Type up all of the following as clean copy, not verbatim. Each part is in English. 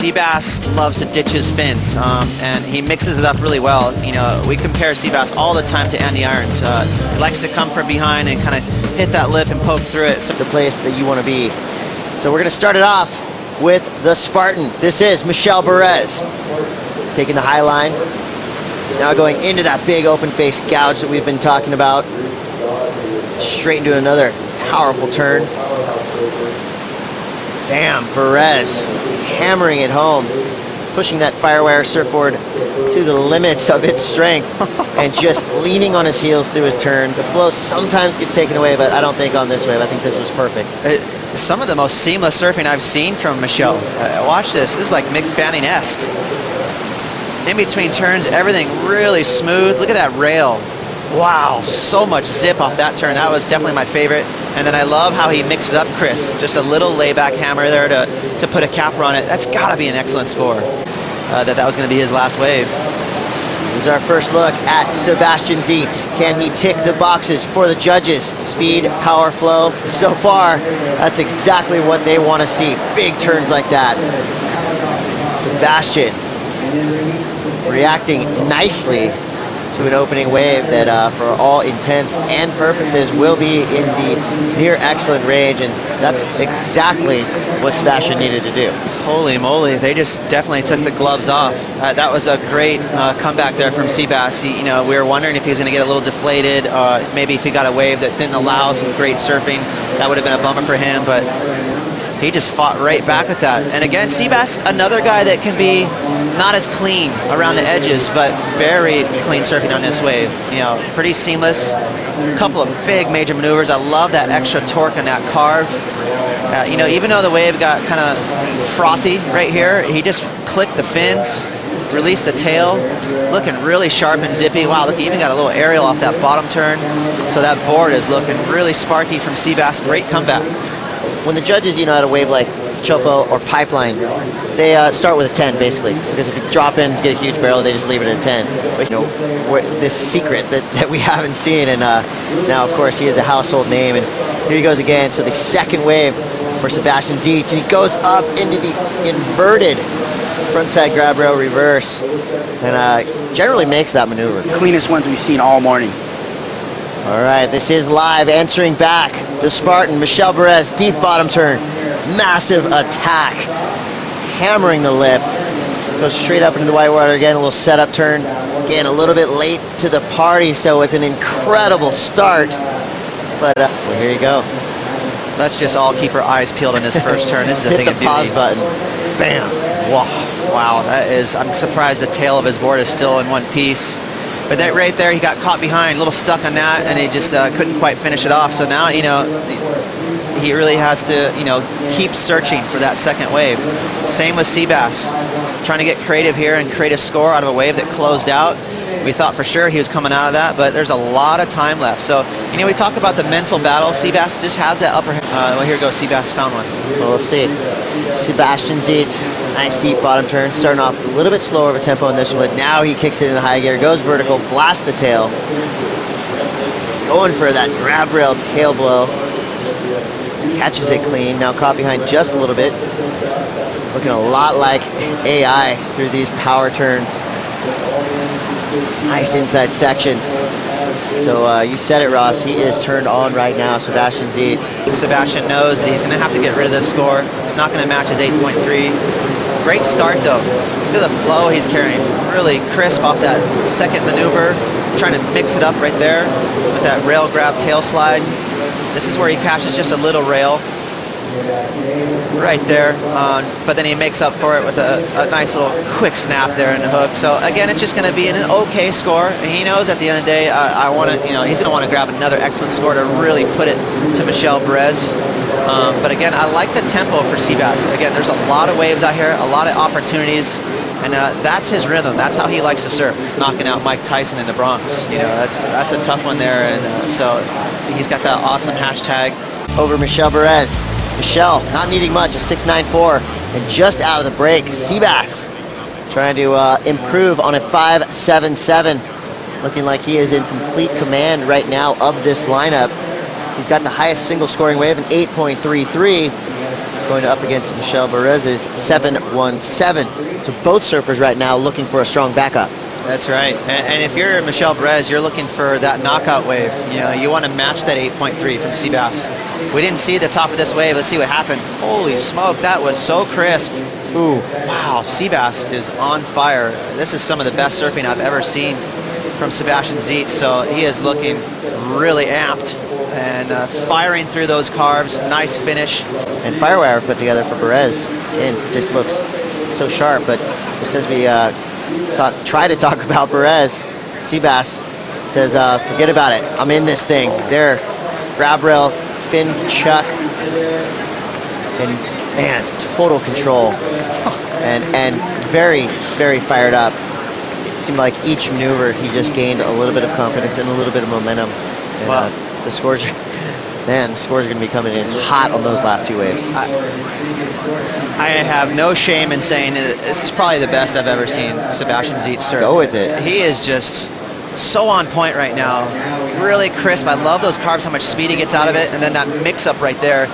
Seabass loves to ditch his fins, and he mixes it up really well. You know, we compare Seabass all the time to Andy Irons. He likes to come from behind and kind of hit that lip and poke through it. So the place that you want to be. So we're going to start it off with the Spartan. This is Michel Bourez taking the high line. Now going into that big open face gouge that we've been talking about. Straight into another powerful turn. Bam, Bourez hammering it home, pushing that Firewire surfboard to the limits of its strength and just leaning on his heels through his turn. The flow sometimes gets taken away, but I don't think on this wave. I think this was perfect. Some of the most seamless surfing I've seen from Michel. Watch this. This is like Mick Fanning-esque. In between turns, everything really smooth. Look at that rail. Wow, so much zip off that turn. That was definitely my favorite. And then I love how he mixed it up, Chris. Just a little layback hammer there to put a capper on it. That's got to be an excellent score. That was going to be his last wave. This is our first look at Sebastian Zietz. Can he tick the boxes for the judges? Speed, power, flow. So far, that's exactly what they want to see. Big turns like that. Sebastian reacting nicely to an opening wave that for all intents and purposes will be in the near excellent range, and that's exactly what Sebastian needed to do. Holy moly, they just definitely took the gloves off. That was a great comeback there from Seabass. You know, we were wondering if he was going to get a little deflated, maybe if he got a wave that didn't allow some great surfing. That would have been a bummer for him, but he just fought right back with that. And again, Seabass, another guy that can be not as clean around the edges, but very clean surfing on this wave. You know, pretty seamless. A couple of big major maneuvers. I love that extra torque on that carve. You know, even though the wave got kind of frothy right here, he just clicked the fins, released the tail, looking really sharp and zippy. Wow, look, he even got a little aerial off that bottom turn. So that board is looking really sparky from Seabass. Great comeback. When the judges, you know, at a wave like Chopo or Pipeline, they start with a 10 basically, because if you drop in to get a huge barrel, they just leave it at a 10. But you know, this secret that we haven't seen, and now of course he is a household name, and here he goes again. So the second wave for Sebastian Zietz, and he goes up into the inverted frontside grab rail reverse, and generally makes that maneuver. Cleanest ones we've seen all morning. All right, this is live, answering back. The Spartan, Michel Bourez, deep bottom turn. Massive attack, hammering the lip. Goes straight up into the whitewater again, a little setup turn. Again, a little bit late to the party, so with an incredible start. But well, here you go. Let's just all keep our eyes peeled on this first turn. This is a thing of beauty. Hit the pause button. Bam. Wow, that is, I'm surprised the tail of his board is still in one piece. But that right there, he got caught behind, a little stuck on that, and he just couldn't quite finish it off. So now, you know, he really has to, you know, keep searching for that second wave. Same with Seabass, trying to get creative here and create a score out of a wave that closed out. We thought for sure he was coming out of that, but there's a lot of time left. So, you know, we talk about the mental battle. Seabass just has that upper hand. Well, here goes, Seabass found one. Well, let's see. Sebastian Zietz, nice deep bottom turn, starting off a little bit slower of a tempo in this one, but now he kicks it in high gear, goes vertical, blasts the tail. Going for that grab rail tail blow. Catches it clean, now caught behind just a little bit. Looking a lot like AI through these power turns. Nice inside section. So you said it, Ross, he is turned on right now, Sebastian Zietz. Sebastian knows that he's going to have to get rid of this score. It's not going to match his 8.3. Great start, though. Look at the flow he's carrying. Really crisp off that second maneuver. Trying to mix it up right there with that rail grab tail slide. This is where he catches just a little rail. Right there, but then he makes up for it with a nice little quick snap there in the hook. So again, it's just going to be an okay score. And he knows at the end of the day, I want to, you know, he's going to want to grab another excellent score to really put it to Michel Bourez. But again, I like the tempo for Seabass. Again, there's a lot of waves out here, a lot of opportunities, and that's his rhythm. That's how he likes to surf, knocking out Mike Tyson in the Bronx. You know, that's a tough one there, and so he's got that awesome hashtag over Michel Bourez. Michel not needing much, a 6.94, and just out of the break. Seabass trying to improve on a 5.77. Looking like he is in complete command right now of this lineup. He's got the highest single scoring wave, an 8.33. going up against Michel Bourez's 717. So both surfers right now looking for a strong backup. That's right. And if you're Michel Bourez, you're looking for that knockout wave. You know, you want to match that 8.3 from Seabass. We didn't see the top of this wave. Let's see what happened. Holy smoke, that was so crisp. Ooh. Wow, Seabass is on fire. This is some of the best surfing I've ever seen from Sebastian Zietz. So he is looking really amped and firing through those carves. Nice finish. And firewire put together for Bourez. And just looks so sharp. But just as we try to talk about Bourez, Seabass says, forget about it. I'm in this thing. There, grab rail, fin chuck, and man, total control. And very, very fired up. It seemed like each maneuver he just gained a little bit of confidence and a little bit of momentum. And, wow. The scores are going to be coming in hot on those last two waves. I have no shame in saying that this is probably the best I've ever seen Sebastian Zietz surf. Go with it. He is just so on point right now. Really crisp. I love those carves, how much speed he gets out of it, and then that mix-up right there.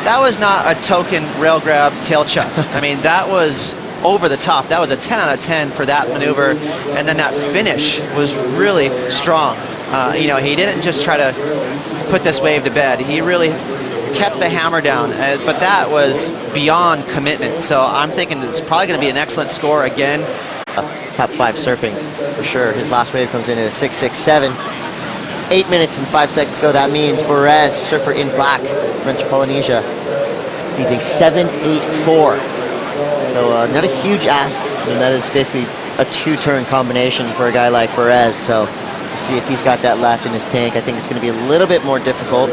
That was not a token rail grab tail chuck. I mean, that was over the top. That was a 10 out of 10 for that maneuver, and then that finish was really strong. You know, he didn't just try to put this wave to bed. He really kept the hammer down, but that was beyond commitment. So I'm thinking it's probably going to be an excellent score again. Top 5 surfing for sure. His last wave comes in at a 6.67. 8 minutes and 5 seconds to go. That means Bourez, surfer in black, French Polynesia, needs a 7.84. So not a huge ask, and that is basically a 2-turn combination for a guy like Bourez. So we'll see if he's got that left in his tank. I think it's going to be a little bit more difficult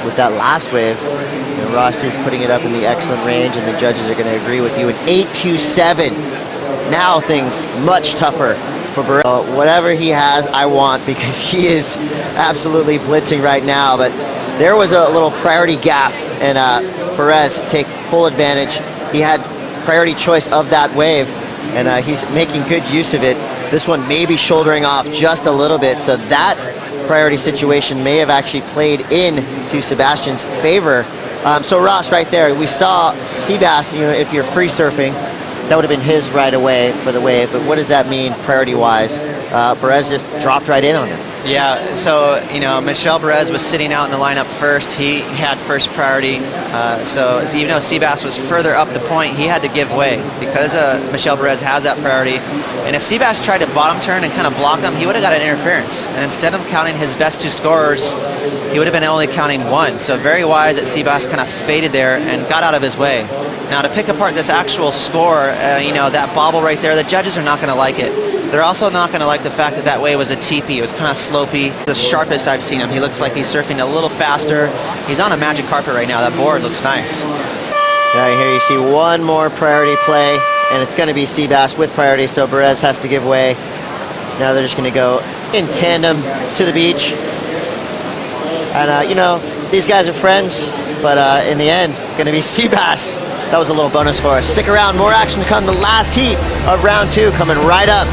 with that last wave. You know, Ross is putting it up in the excellent range, and the judges are going to agree with you. An 8.27. Now things much tougher for Bourez. Whatever he has, I want, because he is absolutely blitzing right now. But there was a little priority gap, and Bourez takes full advantage. He had priority choice of that wave, and he's making good use of it. This one may be shouldering off just a little bit, so that priority situation may have actually played into Sebastian's favor. So Ross, right there, we saw Seabass, you know, if you're free surfing, that would have been his right away for the wave, but what does that mean priority-wise? Bourez just dropped right in on him. Yeah, so, you know, Michel Bourez was sitting out in the lineup first. He had first priority. So even though Seabass was further up the point, he had to give way because Michel Bourez has that priority. And if Seabass tried to bottom turn and kind of block him, he would have got an interference. And instead of counting his best 2 scorers, he would have been only counting 1. So very wise that Seabass kind of faded there and got out of his way. Now to pick apart this actual score, you know, that bobble right there, the judges are not going to like it. They're also not going to like the fact that that wave was a teepee. It was kind of slopey. The sharpest I've seen him. He looks like he's surfing a little faster. He's on a magic carpet right now. That board looks nice. Right here you see one more priority play, and it's going to be Seabass with priority, so Bourez has to give way. Now they're just going to go in tandem to the beach. And, you know, these guys are friends, but in the end, it's going to be Seabass. That was a little bonus for us. Stick around, more action to come. The last heat of round 2 coming right up.